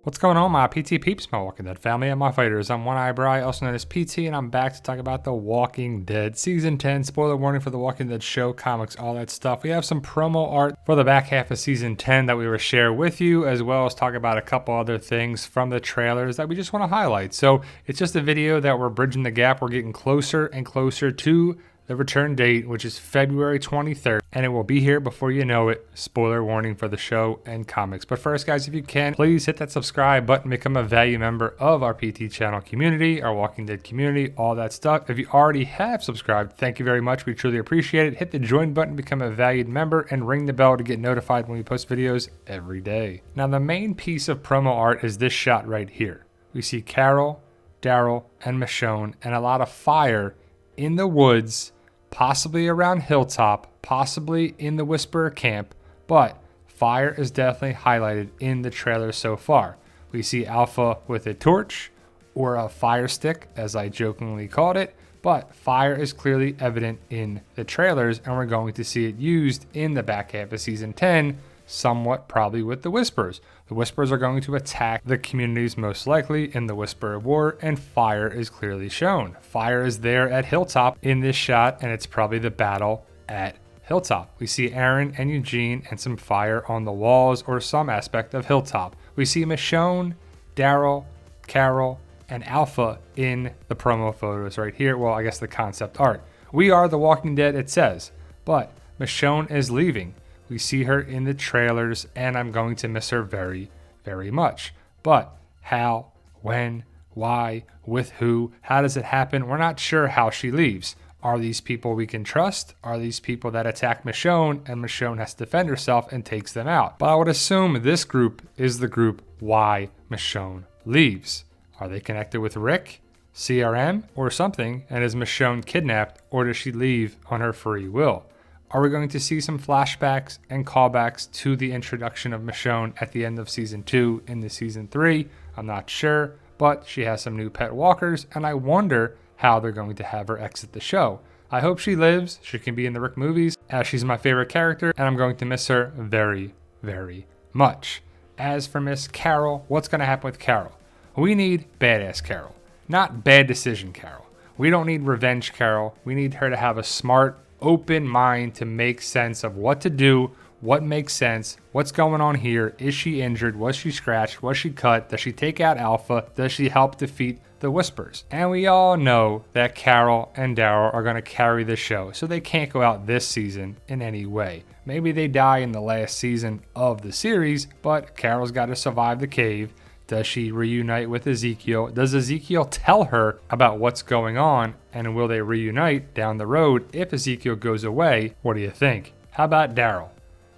What's going on, my PT peeps, my Walking Dead family, and my fighters? I'm One Eye Bri, also known as PT, and I'm back to talk about The Walking Dead Season 10. Spoiler warning for The Walking Dead show, comics, all that stuff. We have some promo art for the back half of Season 10 that we will share with you, as well as talk about a couple other things from the trailers that we just want to highlight. So it's just a video that we're bridging the gap. We're getting closer and closer to the return date, which is February 23rd, and it will be here before you know it. Spoiler warning for the show and comics. But first, guys, if you can, please hit that subscribe button, become a value member of our PT channel community, our Walking Dead community, all that stuff. If you already have subscribed, thank you very much. We truly appreciate it. Hit the join button, become a valued member, and ring the bell to get notified when we post videos every day. Now, the main piece of promo art is this shot right here. We see Carol, Daryl, and Michonne, and a lot of fire in the woods, possibly around Hilltop, possibly in the Whisperer camp, but fire is definitely highlighted in the trailer so far. We see Alpha with a torch, or a fire stick, as I jokingly called it, but fire is clearly evident in the trailers, and we're going to see it used in the back half of Season 10, somewhat probably with the Whispers. The Whispers are going to attack the communities most likely in the Whisperer War, and fire is clearly shown. Fire is there at Hilltop in this shot, and it's probably the battle at Hilltop. We see Aaron and Eugene and some fire on the walls or some aspect of Hilltop. We see Michonne, Daryl, Carol, and Alpha in the promo photos right here. Well, I guess the concept art. We are the Walking Dead, it says, but Michonne is leaving. We see her in the trailers, and I'm going to miss her very, very much. But how, when, why, with who, how does it happen? We're not sure how she leaves. Are these people we can trust? Are these people that attack Michonne, and Michonne has to defend herself and takes them out? But I would assume this group is the group why Michonne leaves. Are they connected with Rick, CRM, or something? And is Michonne kidnapped, or does she leave on her free will? Are we going to see some flashbacks and callbacks to the introduction of Michonne at the end of Season 2 into Season 3? I'm not sure, but she has some new pet walkers, and I wonder how they're going to have her exit the show. I hope she lives. She can be in the Rick movies, as she's my favorite character, and I'm going to miss her very, very much. As for Miss Carol, what's going to happen with Carol? We need badass Carol, not bad decision Carol. We don't need revenge Carol. We need her to have a smart, open mind to make sense of what to do, what makes sense, what's going on here. Is she injured? Was she scratched? Was she cut? Does she take out Alpha? Does she help defeat the Whispers? And we all know that Carol and Daryl are going to carry the show, so they can't go out this season in any way. Maybe they die in the last season of the series, but Carol's got to survive the cave. Does she reunite with Ezekiel? Does Ezekiel tell her about what's going on? And will they reunite down the road if Ezekiel goes away? What do you think? How about Daryl?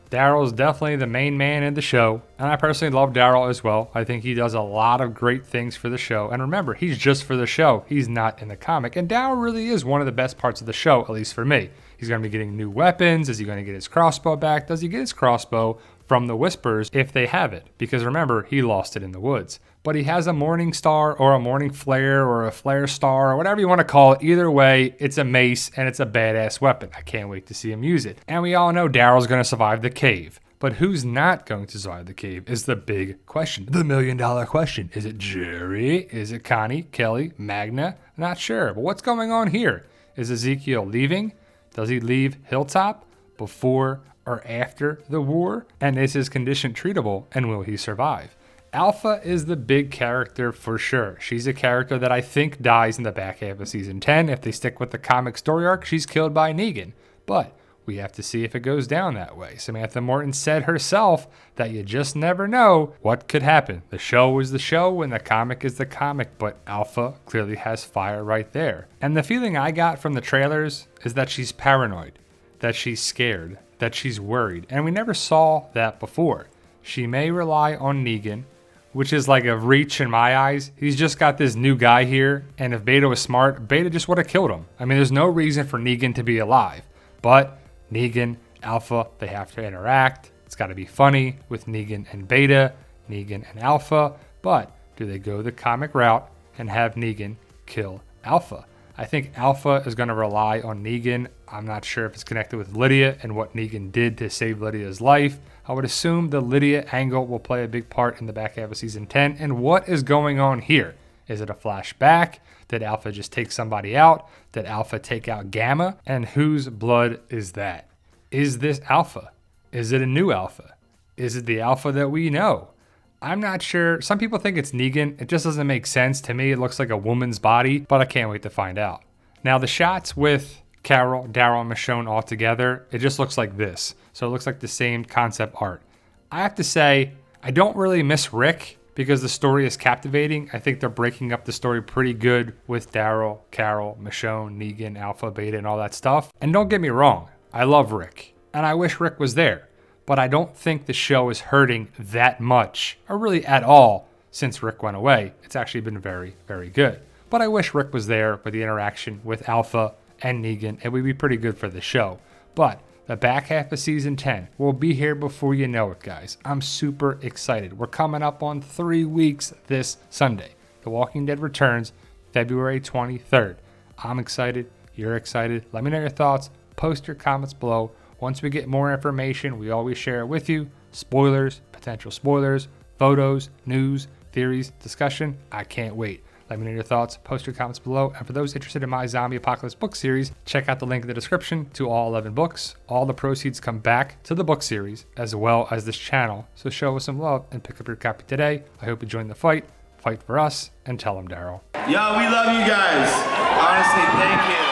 Daryl's definitely the main man in the show, and I personally love Daryl as well. I think he does a lot of great things for the show. And remember, he's just for the show. He's not in the comic. And Daryl really is one of the best parts of the show, at least for me. He's going to be getting new weapons. Is he going to get his crossbow back? Does he get his crossbow from the Whispers if they have it? Because remember, he lost it in the woods. But he has a morning star or a morning flare or a flare star or whatever you want to call it. Either way, it's a mace and it's a badass weapon. I can't wait to see him use it. And we all know Daryl's going to survive the cave. But who's not going to survive the cave is the big question. The $1 million question. Is it Jerry? Is it Connie, Kelly, Magna? Not sure. But what's going on here? Is Ezekiel leaving? Does he leave Hilltop before or after the war? And is his condition treatable, and will he survive? Alpha is the big character for sure. She's a character that I think dies in the back half of Season 10. If they stick with the comic story arc, she's killed by Negan. But we have to see if it goes down that way. Samantha Morton said herself that you just never know what could happen. The show is the show and the comic is the comic, but Alpha clearly has fire right there. And the feeling I got from the trailers is that she's paranoid, that she's scared, that she's worried. And we never saw that before. She may rely on Negan, which is like a reach in my eyes. He's just got this new guy here, and if Beta was smart, Beta just would have killed him. I mean, there's no reason for Negan to be alive. But Negan, Alpha, they have to interact. It's got to be funny with Negan and Beta, Negan and Alpha. But do they go the comic route and have Negan kill Alpha? I think Alpha is going to rely on Negan. I'm not sure if it's connected with Lydia and what Negan did to save Lydia's life. I would assume the Lydia angle will play a big part in the back half of season 10. And what is going on here? Is it a flashback? Did Alpha just take somebody out? Did Alpha take out Gamma? And whose blood is that? Is this Alpha? Is it a new Alpha? Is it the Alpha that we know? I'm not sure. Some people think it's Negan. It just doesn't make sense. To me, it looks like a woman's body, but I can't wait to find out. Now, the shots with Carol, Daryl, and Michonne all together, it just looks like this. So it looks like the same concept art. I have to say, I don't really miss Rick because the story is captivating. I think they're breaking up the story pretty good with Daryl, Carol, Michonne, Negan, Alpha, Beta, and all that stuff. And don't get me wrong, I love Rick, and I wish Rick was there. But I don't think the show is hurting that much, or really at all, since Rick went away. It's actually been very, very good. But I wish Rick was there with the interaction with Alpha and Negan. It would be pretty good for the show. But the back half of season 10 will be here before you know it, guys. I'm super excited. We're coming up on 3 weeks this Sunday. The Walking Dead returns February 23rd. I'm excited. You're excited. Let me know your thoughts. Post your comments below. Once we get more information, we always share it with you. Spoilers, potential spoilers, photos, news, theories, discussion. I can't wait. Let me know your thoughts. Post your comments below. And for those interested in my Zombie Apocalypse book series, check out the link in the description to all 11 books. All the proceeds come back to the book series as well as this channel. So show us some love and pick up your copy today. I hope you join the fight. Fight for us and tell them, Daryl. Yo, we love you guys. Honestly, thank you.